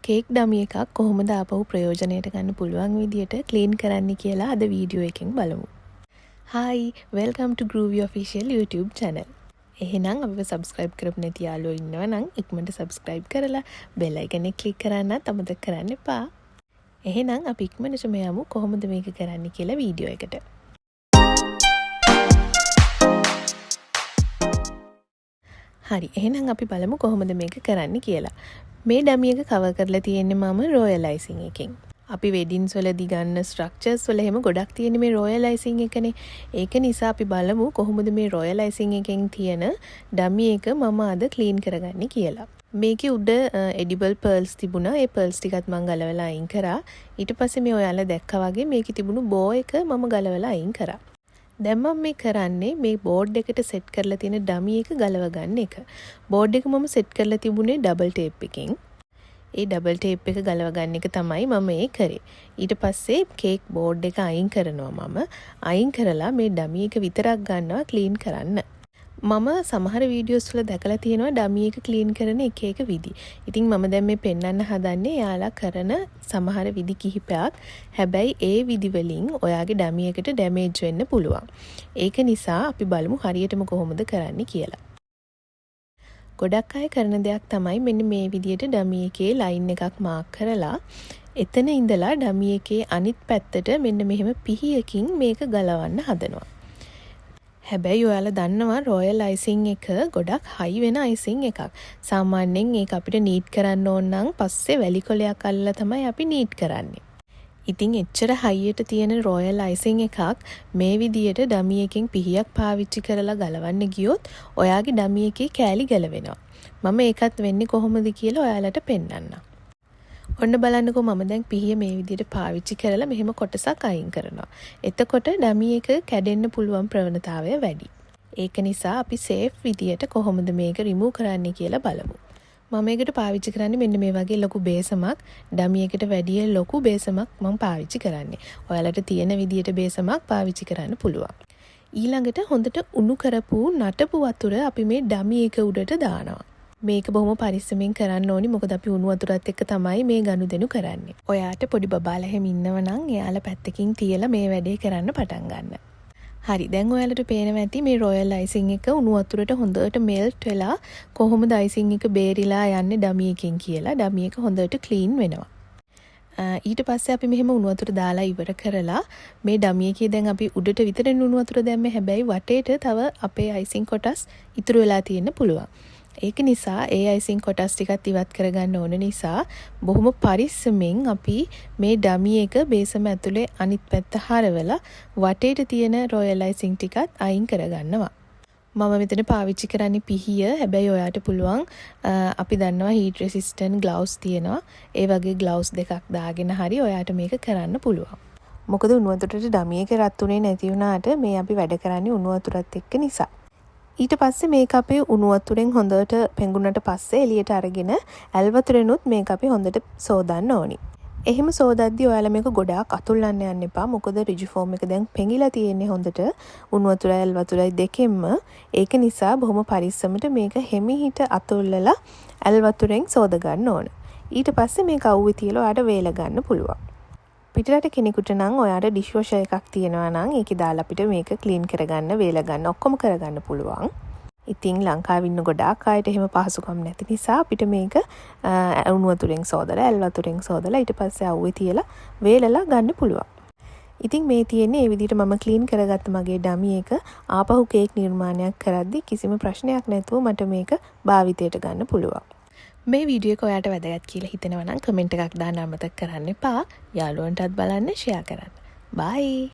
Cake ඩමි එකක් කොහොමද ආපහු ප්‍රයෝජනයට ගන්න පුළුවන් විදියට ක්ලීන් කරන්න කියලා අද වීඩියෝ එකෙන් බලමු. Hi, welcome to Groovy Official YouTube channel. එහෙනම් අපිව subscribe කරපු නැති යාළුවෝ ඉන්නවා නම් ඉක්මනට subscribe කරලා bell icon එක click කරන්නත් අමතක කරන්න එපා. එහෙනම් අපි ඉක්මනටම යමු කොහොමද මේක කරන්න කියලා වීඩියෝ එකට. හරි, එහෙනම් අපි බලමු කොහොමද මේක කරන්න කියලා. මේ ඩමි එක කවර් කරලා තියෙන්නේ මම රොයල් අයිසිං එකෙන්. අපි වෙඩින්ස් වලදී ගන්න ස්ට්‍රක්චර්ස් වල එහෙම ගොඩක් තියෙන්නේ මේ රොයල් අයිසිං එකනේ. ඒක නිසා අපි බලමු කොහොමද මේ රොයල් අයිසිං එකෙන් තියෙන ඩමි එක මම අද ක්ලීන් කරගන්නේ කියලා. මේකේ උඩ එඩිබල් පර්ල්ස් තිබුණා. ඒ පර්ල්ස් ටිකත් මම ගලවලා අයින් කරා. ඊට පස්සේ මේ ඔයාලා දැක්කා වගේ මේකේ තිබුණු බෝ එක මම ගලවලා අයින් කරා. දැන් මම මේ කරන්නේ මේ බෝඩ් එකට සෙට් කරලා තියෙන ඩමි එක ගලව ගන්න එක. බෝඩ් එක මම සෙට් කරලා තිබුණේ ඩබල් ටේප් එකෙන්. ඒ ඩබල් ටේප් එක ගලව ගන්න එක තමයි මම ඒ කරේ. ඊට පස්සේ කේක් බෝඩ් එක අයින් කරනවා මම. අයින් කරලා මේ ඩමි එක විතරක් ගන්නවා ක්ලීන් කරන්න. මම සමහර වීඩියෝස් වල දැකලා තියෙනවා ඩමි එක ක්ලීන් කරන එක එක විදි. ඉතින් මම දැන් මේ පෙන්වන්න හදන්නේ යාලා කරන සමහර විදි කිහිපයක්. හැබැයි ඒ විදි වලින් ඔයාගේ ඩමි එකට ඩැමේජ් වෙන්න පුළුවන්. ඒක නිසා අපි බලමු හරියටම කොහොමද කරන්නේ කියලා. ගොඩක් අය කරන දෙයක් තමයි මෙන්න මේ විදියට ඩමි එකේ ලයින් එකක් මාක් කරලා එතන ඉඳලා ඩමි එකේ අනිත් පැත්තට මෙන්න මෙහෙම පිහියකින් මේක ගලවන්න හදනවා. හැබැයි ඔයාලා දන්නවා රොයල් අයිසිං එක ගොඩක් හයි වෙන අයිසිං එකක්. සාමාන්‍යයෙන් ඒක අපිට නීට් කරන්න ඕන නම් පස්සේ වැලි කොලයක් අල්ලලා තමයි අපි නීට් කරන්නේ. ඉතින් එච්චර හයියට තියෙන රොයල් අයිසිං එකක් මේ විදියට ඩමි එකෙන් පිහියක් පාවිච්චි කරලා ගලවන්න ගියොත් ඔයාගේ ඩමි එකේ කෑලි ගලවෙනවා. මම ඒකත් වෙන්නේ කොහොමද කියලා ඔයාලට පෙන්නන්නම්. ඔන්න බලන්නකෝ මම දැන් පිහිය මේ විදිහට පාවිච්චි කරලා මෙහෙම කොටසක් අයින් කරනවා. එතකොට ඩමි එක කැඩෙන්න පුළුවන් ප්‍රවණතාවය වැඩි. ඒක නිසා අපි සේෆ් විදියට කොහොමද මේක රිමූව් කරන්නේ කියලා බලමු. මම මේකට පාවිච්චි කරන්නේ මෙන්න මේ වගේ ලොකු බේසමක්. ඩමි එකට වැඩිය ලොකු බේසමක් මම පාවිච්චි කරන්නේ. ඔයාලට තියෙන විදියට බේසමක් පාවිච්චි කරන්න පුළුවන්. ඊළඟට හොඳට උණු කරපු නටපු වතුර අපි මේ ඩමි එක උඩට දානවා. මේක බොහොම පරිස්සමෙන් කරන්න ඕනි මොකද අපි උණු වතුරත් එක්ක තමයි මේ ගනුදෙනු කරන්නේ. ඔයාට පොඩි බබාලා හැම ඉන්නව නම් එයාලා පැත්තකින් තියලා මේ වැඩේ කරන්න පටන් ගන්න. හරි, දැන් ඔයාලට පේනවා ඇති මේ රොයල් අයිසිං එක උණු වතුරට හොඳට මෙල්ට් වෙලා කොහොමද අයිසිං එක බේරිලා යන්නේ ඩමි එකෙන් කියලා. ඩමි එක හොඳට ක්ලීන් වෙනවා. ඊට පස්සේ අපි මෙහෙම උණු වතුර දාලා ඉවර කරලා මේ ඩමි එකේ දැන් අපි උඩට විතරේ උණු වතුර දැම්මේ. හැබැයි වටේට තව අපේ අයිසිං කොටස් ඉතුරු වෙලා තියෙන්න පුළුවන්. ඒක නිසා ඒ අයිසිං කොටස් ටිකත් ඉවත් කරගන්න ඕන නිසා බොහොම පරිස්සමෙන් අපි මේ ඩමි එක බේසම ඇතුලේ අනිත් පැත්ත හරවලා වටේට තියෙන රොයල් අයිසිං ටිකත් අයින් කරගන්නවා. මම මෙතන පාවිච්චි කරන්නේ පිහිය. හැබැයි ඔයාට පුළුවන් අපි දන්නවා හීට් රෙසිස්ටන්ට් ග්ලව්ස් තියෙනවා. ඒ වගේ ග්ලව්ස් දෙකක් දාගෙන හරි ඔයාට මේක කරන්න පුළුවන්. මොකද උණු වතුරට ඩමි එක රත් උනේ නැති වුණාට මේ අපි වැඩ කරන්නේ උණු වතුරත් එක්ක නිසා. ඊට පස්සේ මේක අපි උණු වතුරෙන් හොඳට පෙඟුනට පස්සේ එළියට අරගෙන ඇල් වතුරෙනුත් මේක අපි හොඳට සෝදන්න ඕනි. එහෙම සෝදද්දී ඔයාලා මේක ගොඩාක් අතුල්ලන්න යන්න එපා. මොකද රිජි ෆෝම් එක දැන් පෙඟිලා තියෙන්නේ හොඳට උණු වතුරයි ඇල් වතුරයි දෙකෙන්ම. ඒක නිසා බොහොම පරිස්සමට මේක හිමිහිට අතුල්ලලා ඇල් වතුරෙන් සෝද ගන්න ඕන. ඊට පස්සේ මේක අවුවේ තියලා ඔයාට වේල ගන්න පුළුවන්. පිටරට කෙනෙකුට නම් ඔයාට ඩිෂ් වොෂර් එකක් තියෙනවා නම් ඒකේ දාලා අපිට මේක ක්ලීන් කරගන්න, වේල ගන්න ඔක්කොම කරගන්න පුළුවන්. ඉතින් ලංකාවේ ඉන්න ගොඩාක් අයට එහෙම පහසුකම් නැති නිසා අපිට මේක උණු වතුරෙන් සෝදලා, ඇල් වතුරෙන් සෝදලා ඊට පස්සේ අවුවේ තියලා වේලලා ගන්න පුළුවන්. ඉතින් මේ තියෙන්නේ මේ විදිහට මම ක්ලීන් කරගත්ත මගේ ඩමි එක ආපහු කේක් නිර්මාණයක් කරද්දී කිසිම ප්‍රශ්නයක් නැතුව මට මේක භාවිතයට ගන්න පුළුවන්. මේ වීඩියෝ එක ඔයාට වැදගත් කියලා හිතෙනවා නම් කමෙන්ට් එකක් දාන්න අමතක කරන්න එපා. යාළුවන්ටත් බලන්න, ෂෙයා කරන්න. බයි.